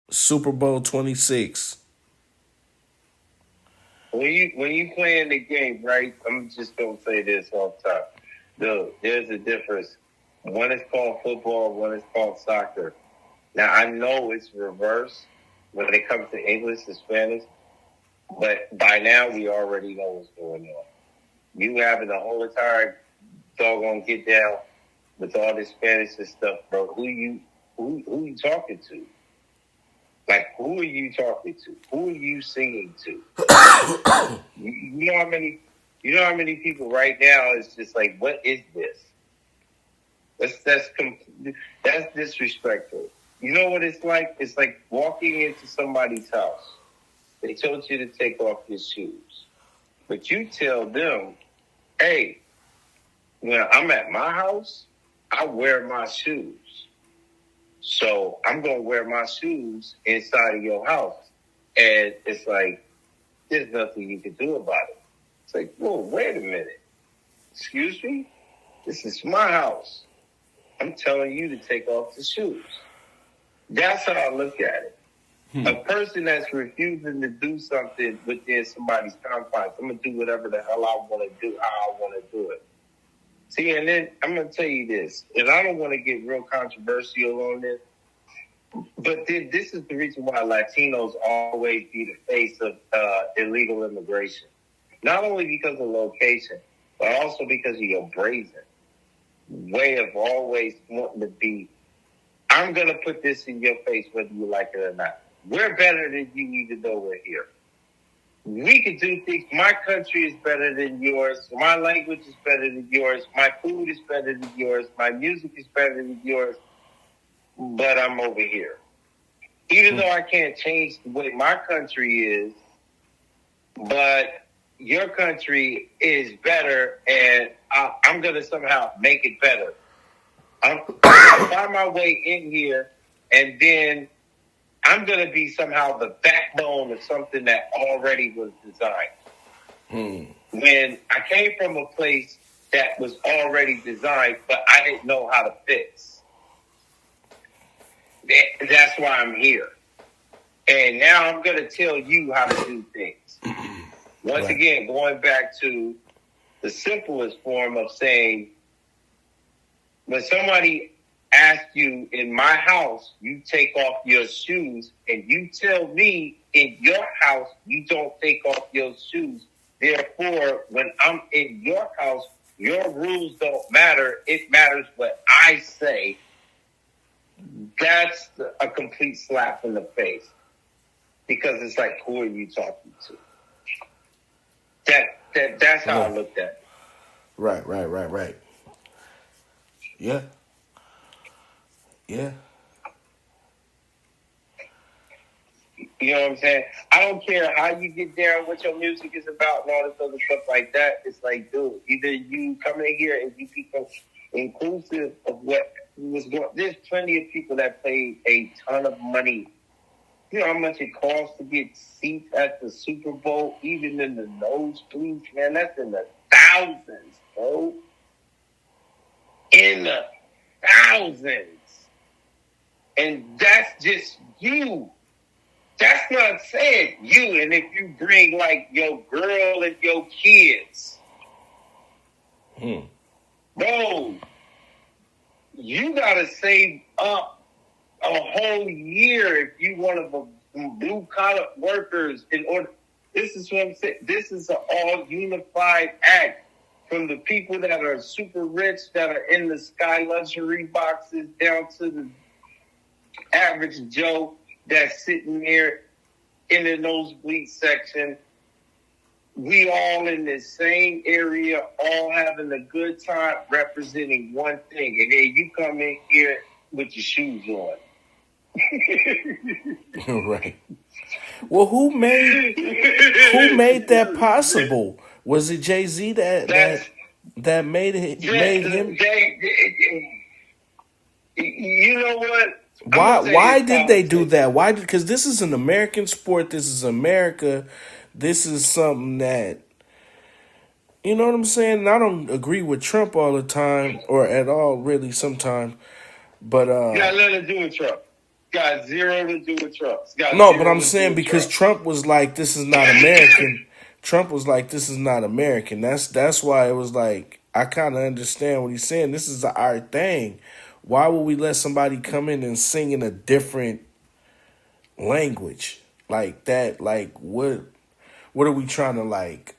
Super Bowl 26. When you playing the game, right? I'm just gonna say this off top. There's a difference. One is called football, one is called soccer. Now I know it's reverse when it comes to English and Spanish, but by now we already know what's going on. You having the whole entire doggone get down with all this Spanish and stuff, bro. Who you talking to? Like, who are you talking to? Who are you singing to? You know how many people right now is just like, what is this? That's disrespectful. You know what it's like? It's like walking into somebody's house. They told you to take off your shoes, but you tell them, "Hey, when I'm at my house, I wear my shoes. So I'm going to wear my shoes inside of your house." And it's like, there's nothing you can do about it. It's like, whoa, wait a minute. Excuse me? This is my house. I'm telling you to take off the shoes. That's how I look at it. A person that's refusing to do something within somebody's confines, I'm going to do whatever the hell I want to do, how I want to do it. See, and then I'm going to tell you this, and I don't want to get real controversial on this, but this is the reason why Latinos always be the face of illegal immigration. Not only because of location, but also because of your brazen way of always wanting to be, I'm going to put this in your face whether you like it or not. We're better than you even though we're here. We can do things. My country is better than yours. My language is better than yours. My food is better than yours. My music is better than yours. But I'm over here. Even though I can't change the way my country is, but your country is better, and I'm going to somehow make it better. I'm going to find my way in here, and then I'm going to be somehow the backbone of something that already was designed. When I came from a place that was already designed, but I didn't know how to fix. That's why I'm here. And now I'm going to tell you how to do things. Once again, going back to the simplest form of saying, when somebody asks you in my house, you take off your shoes, and you tell me in your house, you don't take off your shoes. Therefore, when I'm in your house, your rules don't matter. It matters what I say. That's a complete slap in the face. Because it's like, who are you talking to? That's how I looked at it. Right. Yeah. You know what I'm saying? I don't care how you get down, what your music is about, and all this other stuff like that. It's like, dude, either you come in here and you become inclusive of what was going. There's plenty of people that paid a ton of money. You know how much it costs to get seats at the Super Bowl, even in the nosebleeds, man? That's in the thousands, bro. In the thousands. And that's just you. That's not saying you. And if you bring, like, your girl and your kids, bro, you got to save up a whole year if you one of the blue-collar workers in order. This is what I'm saying. This is an all-unified act from the people that are super rich, that are in the sky luxury boxes, down to the average Joe that's sitting there in the nosebleed section. We all in the same area, all having a good time, representing one thing. And then you come in here with your shoes on. Right. Well, who made that possible? Was it Jay-Z That's that made him? you know what? I'm Why gonna say why it's did they do politics. that? Why? Because this is an American sport. This is America. This is something that, you know what I'm saying. And I don't agree with Trump all the time or at all, really. Sometimes, but Got nothing to do with Trump. Got zero to do with Trump. It's got no. But zero I'm to do saying with because Trump. Trump was like, this is not American. Trump was like, this is not American. That's why it was like, I kind of understand what he's saying. This is our thing. Why would we let somebody come in and sing in a different language like that? Like what are we trying to like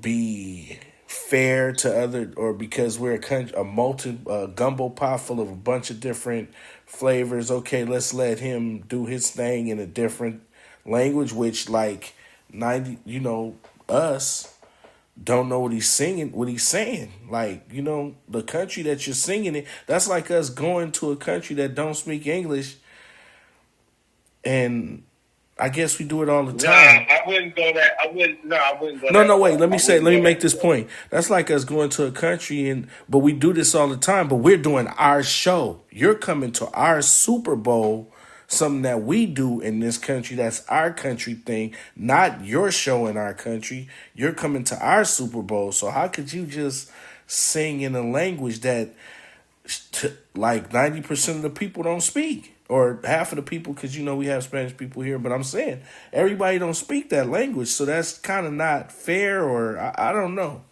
be fair to other, or because we're a country, a multi gumbo pot full of a bunch of different flavors, okay, let's let him do his thing in a different language, which like 90, us don't know what he's singing, what he's saying. Like, the country that you're singing in, that's like us going to a country that don't speak English, and I guess we do it all the Nah, time. I wouldn't go that. I wouldn't. No, I wouldn't go No, that no, wait. far. I wouldn't Let me go make that this far. point. That's like us going to a country, but we do this all the time. But we're doing our show. You're coming to our Super Bowl, something that we do in this country. That's our country thing, not your show in our country. You're coming to our Super Bowl. So how could you just sing in a language that like 90% of the people don't speak? Or half of the people, because we have Spanish people here, but I'm saying everybody don't speak that language, so that's kind of not fair, or I don't know.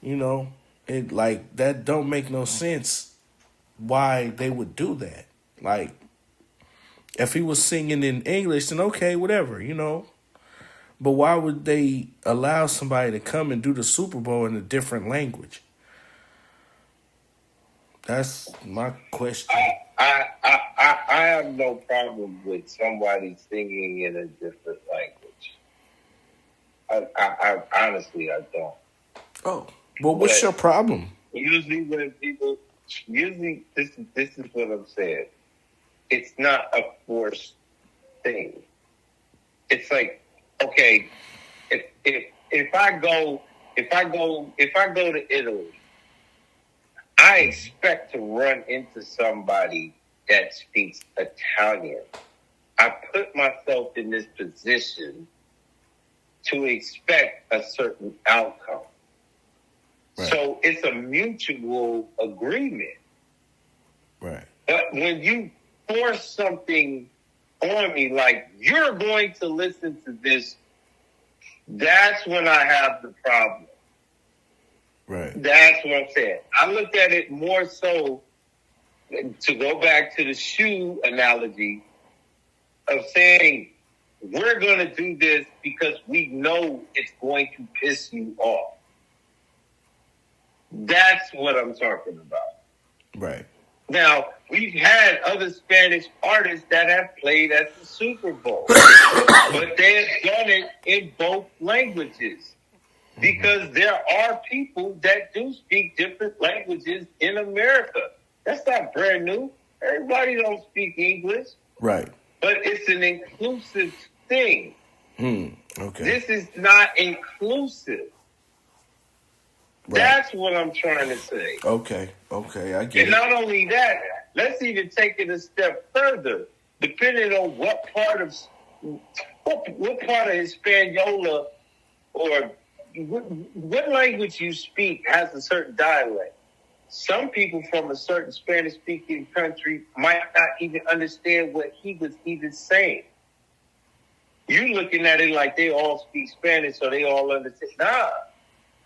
It like that don't make no sense why they would do that. Like, if he was singing in English, then okay, whatever. But why would they allow somebody to come and do the Super Bowl in a different language? That's my question. I have no problem with somebody singing in a different language. I honestly, I don't. Oh, well, what's your problem? Usually this is what I'm saying. It's not a forced thing. It's like, okay, if I go to Italy, I expect to run into somebody that speaks Italian. I put myself in this position to expect a certain outcome. Right. So it's a mutual agreement. Right. But when you force something on me, like you're going to listen to this, that's when I have the problem. Right. That's what I'm saying. I looked at it more so, to go back to the shoe analogy, of saying we're going to do this because we know it's going to piss you off. That's what I'm talking about. Right. Now, we've had other Spanish artists that have played at the Super Bowl, but they have done it in both languages. Because there are people that do speak different languages in America. That's not brand new. Everybody don't speak English. Right. But it's an inclusive thing. Okay. This is not inclusive. Right. That's what I'm trying to say. Okay, I get it. And not only that, let's even take it a step further. Depending on what part of Hispaniola or what language you speak has a certain dialect. Some people from a certain Spanish-speaking country might not even understand what he was even saying. You're looking at it like they all speak Spanish, so they all understand. Nah,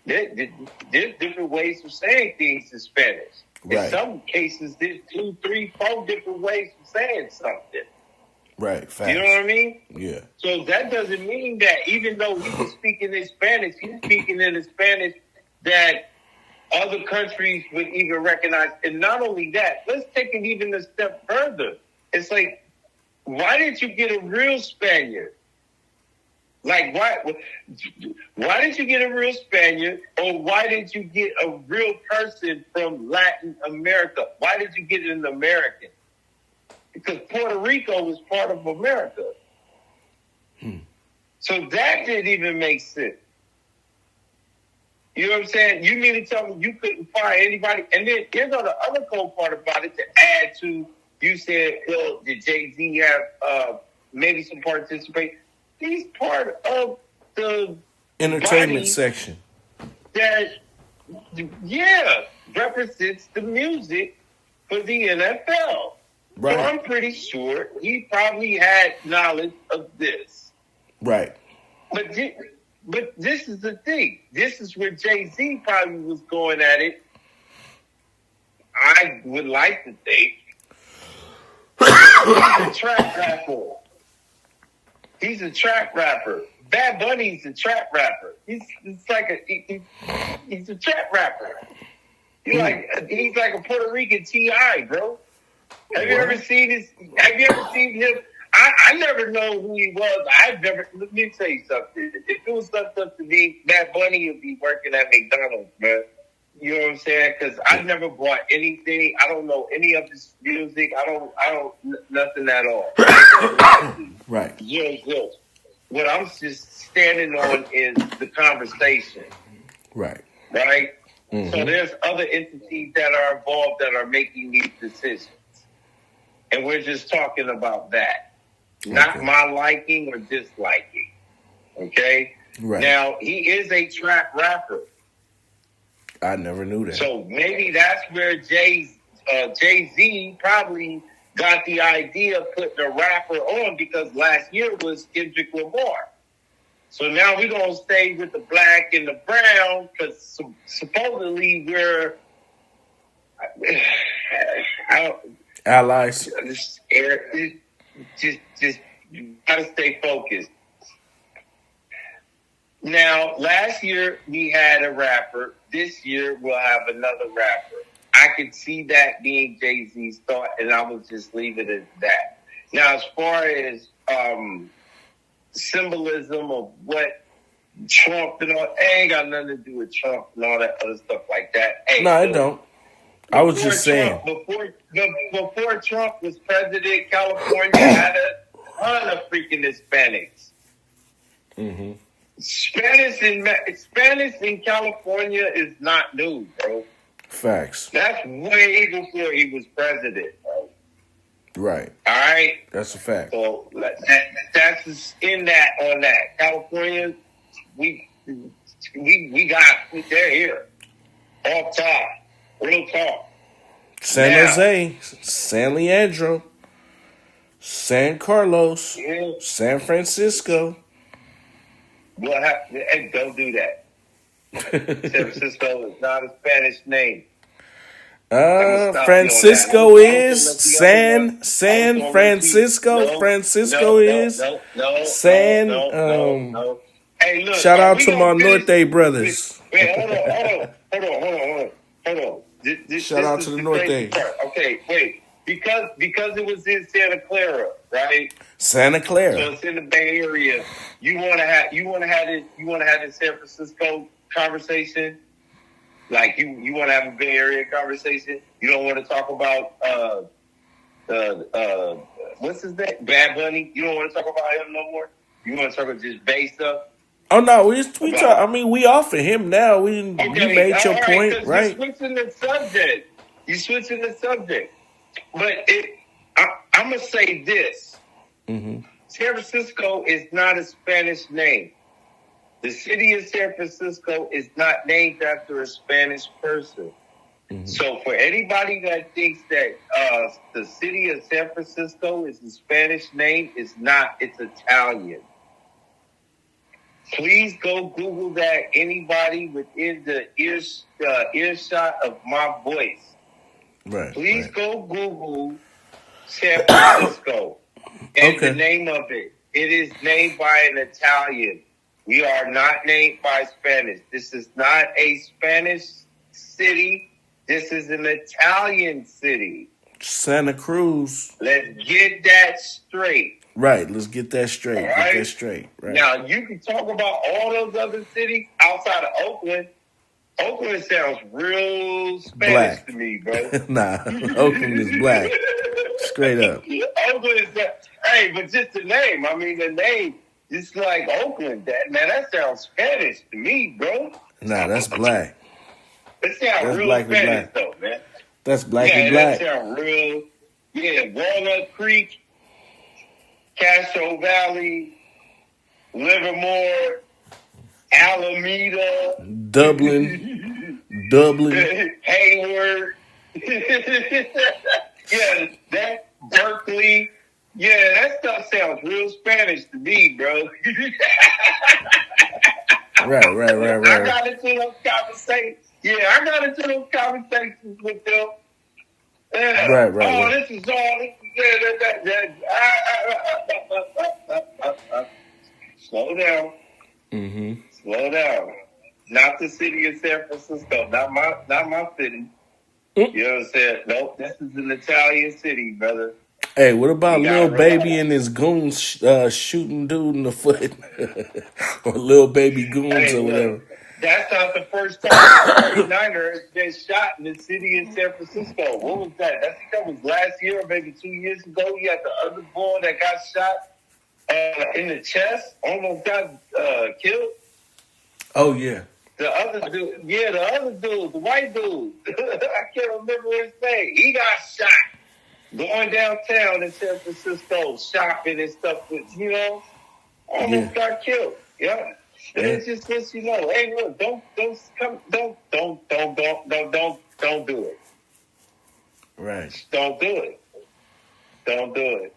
there's different ways of saying things in Spanish. Right. In some cases, there's 2, 3, 4 different ways of saying something. Right, facts. You know what I mean? Yeah. So that doesn't mean that even though he was speaking in Spanish, he's speaking in a Spanish that other countries would even recognize. And not only that, let's take it even a step further. It's like, why didn't you get a real Spaniard? Like, why did you get a real Spaniard? Or why did you get a real person from Latin America? Why did you get an American? because Puerto Rico was part of America. So that didn't even make sense. You know what I'm saying? You mean to tell me you couldn't find anybody? And then here's the other cool part about it to add to, you said, did Jay-Z have maybe some participation? He's part of the entertainment section that, represents the music for the NFL. Right. So I'm pretty sure he probably had knowledge of this. Right. But this is the thing. This is where Jay-Z probably was going at it. I would like to think he's a trap rapper. He's a trap rapper. Bad Bunny's a trap rapper. He's a trap rapper. He's like a Puerto Rican T.I., bro. Have you ever seen him? I never know who he was. Let me tell you something. If it was up to me, Bad Bunny would be working at McDonald's, man. You know what I'm saying? Because I never bought anything. I don't know any of his music. I don't nothing at all. Right. Zero. What I'm just standing on is the conversation. Right. Right? Mm-hmm. So there's other entities that are involved that are making these decisions. And we're just talking about that. Okay. Not my liking or disliking. Okay? Right. Now, he is a trap rapper. I never knew that. So maybe that's where Jay-Z probably got the idea of putting a rapper on, because last year was Kendrick Lamar. So now we're going to stay with the black and the brown, because supposedly we're allies. Just gotta stay focused. Now, last year we had a rapper. This year we'll have another rapper. I could see that being Jay-Z's thought, and I will just leave it at that. Now, as far as symbolism of what Trump and all, it ain't got nothing to do with Trump and all that other stuff like that. Hey, no, it don't. I was just saying. Before Trump was president, California had a ton of freaking Hispanics. Mm-hmm. Spanish in California is not new, bro. Facts. That's way before he was president, bro. Right. All right? That's a fact. So that's in that on that. California, they're here. Off top. Real talk. San Jose, San Leandro, San Carlos, San Francisco. What happened? Hey, don't do that. San Francisco is not a Spanish name. Francisco is San Francisco. Francisco is San. Hey, look. Shout out to my Norte brothers. Wait, hold on. Shout out to the Norte. Okay, wait. Because it was in Santa Clara, right? Santa Clara. So it's in the Bay Area. You want to have the San Francisco conversation. Like you want to have a Bay Area conversation. You don't want to talk about what's his name? Bad Bunny. You don't want to talk about him no more. You want to talk about just Bay stuff. Oh no, we talk. I mean, we off of him now. You made your point, right? You're switching the subject. But I'm gonna say this: San Francisco is not a Spanish name. The city of San Francisco is not named after a Spanish person. So for anybody that thinks that the city of San Francisco is a Spanish name, it's not. It's Italian. Please go Google that. Anybody within the earshot of my voice. Right. Please go Google San Francisco and the name of it. It is named by an Italian. We are not named by Spanish. This is not a Spanish city. This is an Italian city. Santa Cruz. Let's get that straight. Right, let's get that straight. Right? Get that straight. Right. Now, you can talk about all those other cities outside of Oakland. Oakland sounds real Spanish to me, bro. Nah, Oakland is black. Straight up. Oakland is that. Hey, but just the name. I mean, the name. It's like Oakland. That sounds Spanish to me, bro. Nah, that's black. It sounds That's real black and Spanish, black. though, man. That's black Yeah, and black. that sounds real. Yeah, Walnut Creek, Castro Valley, Livermore, Alameda, Dublin. Hayward. Yeah, that Berkeley. Yeah, that stuff sounds real Spanish to me, bro. Right. I got into those conversations. Yeah, I got into those conversations with them. Yeah. Right. This is all. Slow down. Mm-hmm. Slow down. Not the city of San Francisco. Not my city. Mm. You know what I'm saying? Nope. This is an Italian city, brother. Hey, what about You Lil gotta Baby realize. and his goons shooting dude in the foot? Or Lil Baby goons Hey, or look, whatever. that's not the first time a 49er has been shot in the city of San Francisco. What was that? I think that was last year or maybe 2 years ago. You had the other boy that got shot in the chest, almost got killed. Oh, yeah. The other dude, the white dude, I can't remember his name. He got shot going downtown in San Francisco, shopping and stuff. Almost got killed. Yeah. And it just lets you know, hey, look, don't do it. Right. Don't do it.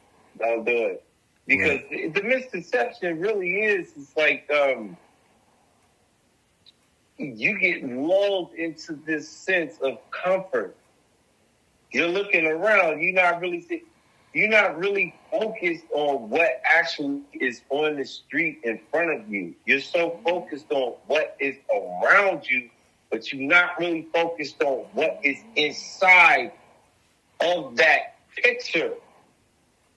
Because the misconception really is, it's like, you get lulled into this sense of comfort. You're looking around. You're not really focused on what actually is on the street in front of you. You're so focused on what is around you, but you're not really focused on what is inside of that picture.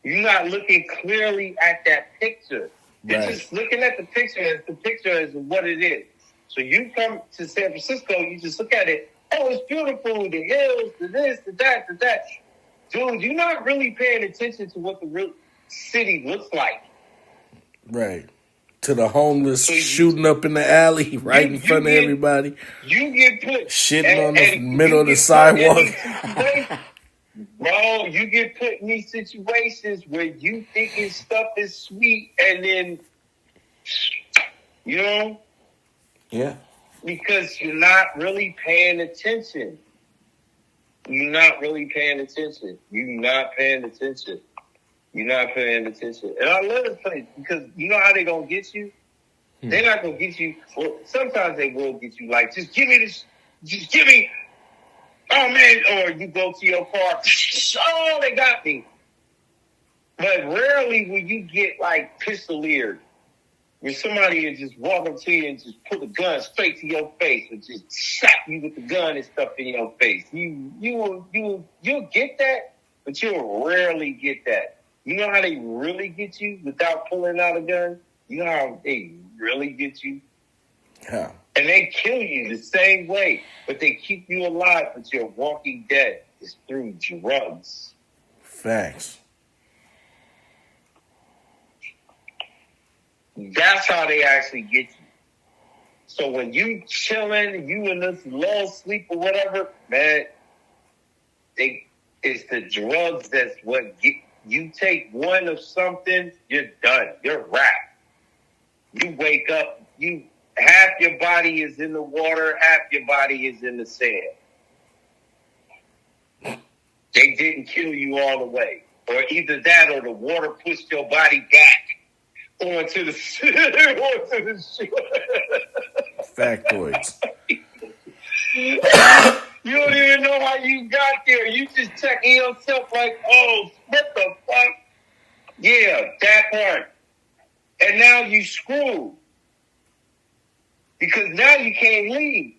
You're not looking clearly at that picture. You're just looking at the picture as what it is. So you come to San Francisco, you just look at it. Oh, it's beautiful. The hills, the this, the that, the that. Dude, you're not really paying attention to what the real city looks like. Right. To the homeless shooting up in the alley in front of everybody. You get put shitting on the middle of the sidewalk. Bro, you get put in these situations where you thinking stuff is sweet and then, Yeah. because you're not really paying attention. You're not paying attention. And I love this place because you know how they gonna get you? They're not gonna get you. Well, sometimes they will get you. Like, just give me this. Just give me. Oh man! Or you go to your car. Oh, they got me. But rarely will you get like pistol-eared, where somebody will just walk up to you and just put the gun straight to your face, or just slap you with the gun and stuff in your face. You'll get that, but you'll rarely get that. You know how they really get you without pulling out a gun? You know how they really get you? Yeah. And they kill you the same way, but they keep you alive, but you're walking dead. It's through drugs. Facts. That's how they actually get you. So when you chilling, you in this low sleep or whatever, man, it's the drugs that's what get you. Take one of something, you're done. You're wrapped. You wake up, half your body is in the water, half your body is in the sand. They didn't kill you all the way. Or either that or the water pushed your body back onto the shore. Factoids. You don't even know how you got there. You just checking yourself like, oh, what the fuck? Yeah, that part. And now you screwed. Because now you can't leave.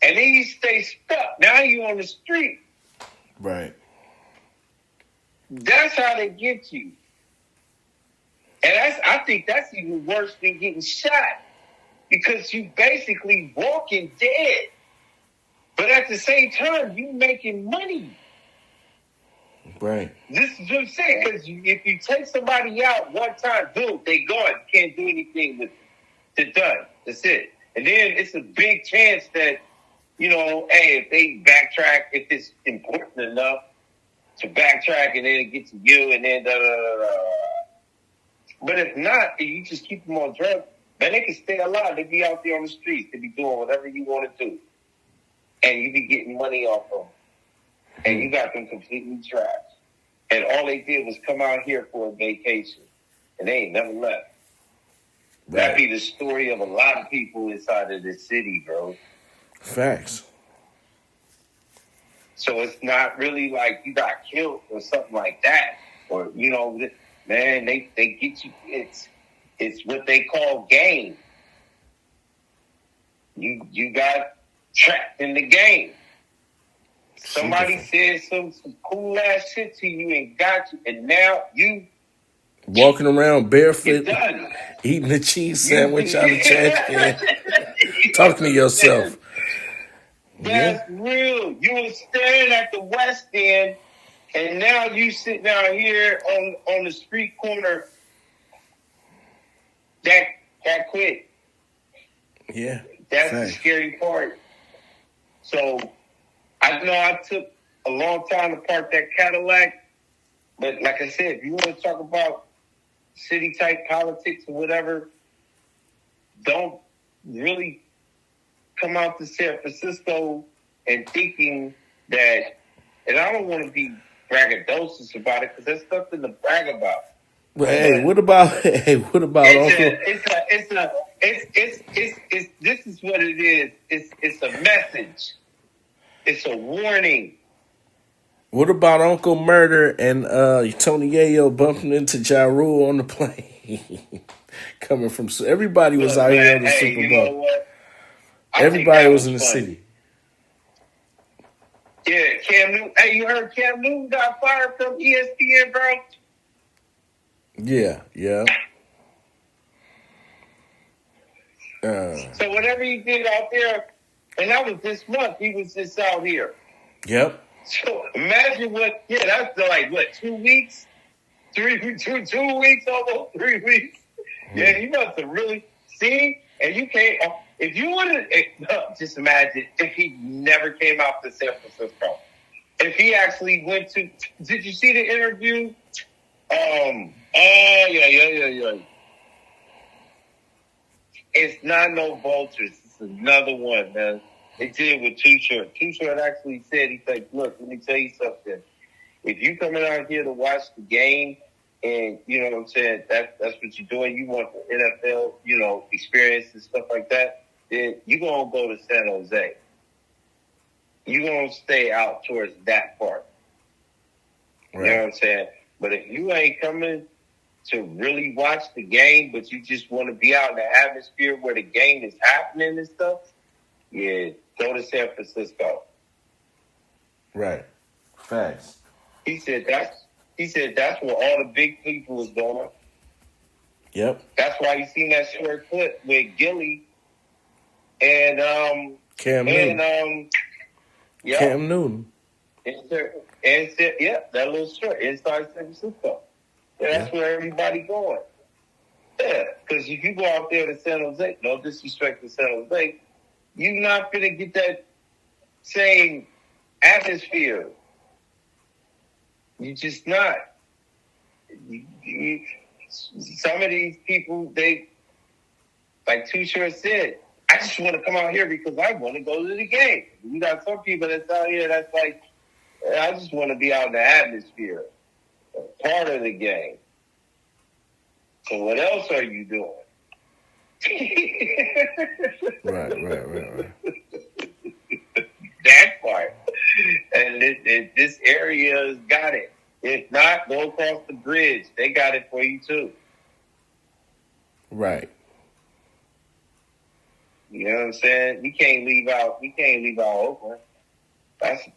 And then you stay stuck. Now you on the street. Right. That's how they get you. And I think that's even worse than getting shot. Because you basically walking dead. But at the same time, you making money. Right. This is what I'm saying. Because if you take somebody out one time, boom, they gone. You can't do anything with it. They're done. That's it. And then it's a big chance that, you know, hey, if they backtrack, if it's important enough to backtrack and then get to you and then da. But if not, if you just keep them on drugs, man, they can stay alive. They be out there on the streets. They be doing whatever you want to do. And you be getting money off them. And you got them completely trashed. And all they did was come out here for a vacation. And they ain't never left. Right. That be the story of a lot of people inside of this city, bro. Facts. So it's not really like you got killed or something like that. Or, you know, man, they get you. It's what they call game. You got trapped in the game. Somebody said some cool ass shit to you and got you, and now you walking around barefoot, done. Eating a cheese sandwich out of trash can. Talking to yourself. That's real. You were staring at the West End, and now you sitting out here on the street corner. That quit. Yeah. That's the scary part. So I know I took a long time to park that Cadillac, but like I said, if you want to talk about city type politics or whatever, don't really come out to San Francisco and thinking that, and I don't want to be braggadocious about it because there's nothing to brag about. Well, hey, what about Uncle? This is what it is. It's a message. It's a warning. What about Uncle Murder and Tony Yayo bumping into Ja Rule on the plane? Coming from everybody was out here on the Super Bowl. You know what? Everybody was in the funny. city. Yeah, Cam Newton. Hey, you heard Cam Newton got fired from ESPN, bro? Yeah. So whatever he did out there, and that was this month, he was just out here. Yep. So imagine that's like, 2 weeks? 2 weeks, almost 3 weeks. Yeah, you must have really seen, and you can't, if you would have, just imagine if he never came out to San Francisco. If he actually went to, did you see the interview? Yeah. It's not no vultures. It's another one, man. They did with Too Short. Too Short actually said, he's like, look, let me tell you something. If you coming out here to watch the game and, you know what I'm saying, that's what you're doing, you want the NFL, experience and stuff like that, then you're going to go to San Jose. You're going to stay out towards that part. Right. You know what I'm saying? But if you ain't coming to really watch the game, but you just want to be out in the atmosphere where the game is happening and stuff, yeah, go to San Francisco. Right. Facts. He said that's where all the big people was going. Yep. That's why you seen that short clip with Gilly and Cam Newton. Cam Newton. And that little short inside San Francisco. Yeah, that's where everybody going. Yeah, because if you go out there to San Jose, no disrespect to San Jose, you're not going to get that same atmosphere. You just not. Some of these people, they, like Too Short said, I just want to come out here because I want to go to the game. You got some people that's out here that's like, I just want to be out in the atmosphere, part of the game. So what else are you doing? Right. That part. And this area has got it. If not, go across the bridge. They got it for you too. Right. You know what I'm saying? We can't leave out Oakland. That's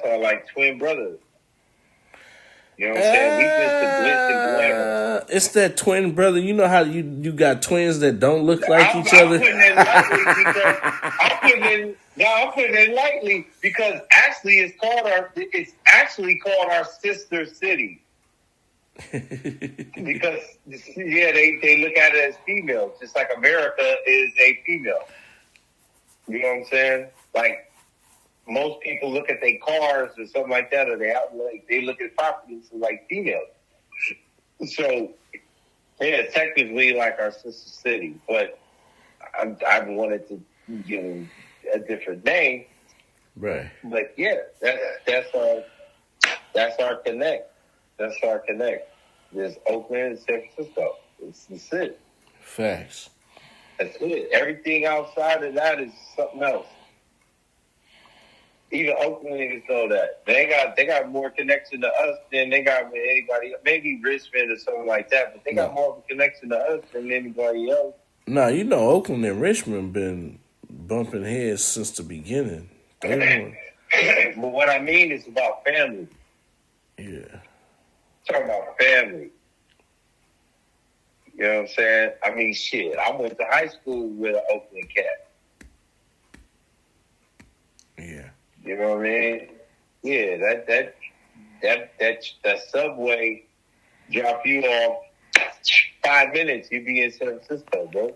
our like twin brothers. You know what I'm saying? We just the glitz and glamour. It's that twin brother. You know how you got twins that don't look like I'm each other? putting it lightly because I'm putting it lightly because actually it's actually called our sister city. Because they look at it as females, just like America is a female. You know what I'm saying? Like most people look at their cars or something like that, or they look at properties like females. So yeah, technically like our sister city, but I wanted to give them a different name. Right. But yeah, that's our connect. That's our connect. There's Oakland and San Francisco. That's it. Facts. That's it. Everything outside of that is something else. Even Oakland niggas know that. They got more connection to us than they got with anybody else. Maybe Richmond or something like that, but they got more of a connection to us than anybody else. Nah, you know Oakland and Richmond been bumping heads since the beginning. But what I mean is about family. Yeah. Talking about family. You know what I'm saying? I mean, shit. I went to high school with an Oakland cat. Yeah. You know what I mean? Yeah, that subway drop you off 5 minutes, you be in San Francisco, bro.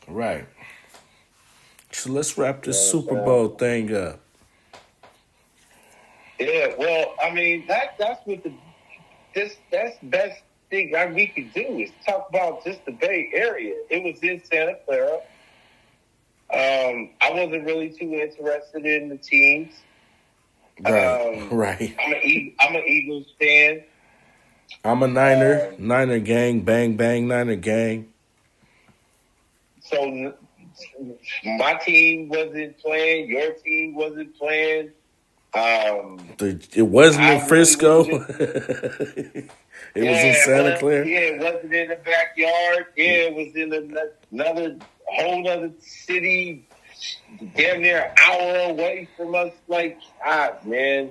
Right. So let's wrap this Super Bowl thing up. Yeah, well, I mean that's what that's the best thing we could do is talk about just the Bay Area. It was in Santa Clara. I wasn't really too interested in the teams. Right. I'm an Eagles fan. I'm a Niner. Niner gang. Bang, bang, Niner gang. So my team wasn't playing. Your team wasn't playing. It wasn't in Frisco. It was in Santa Clara. Yeah, it wasn't in the backyard. Yeah, it was in another whole other city, damn near an hour away from us. Like, man.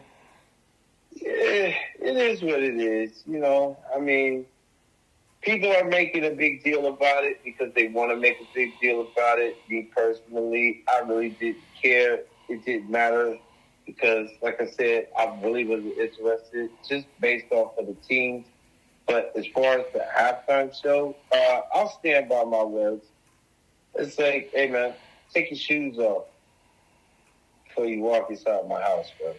Yeah, it is what it is. You know, I mean, people are making a big deal about it because they want to make a big deal about it. Me personally, I really didn't care. It didn't matter because, like I said, I really wasn't interested just based off of the teams. But as far as the halftime show, I'll stand by my words. It's like, hey, man, take your shoes off before you walk inside my house, bro.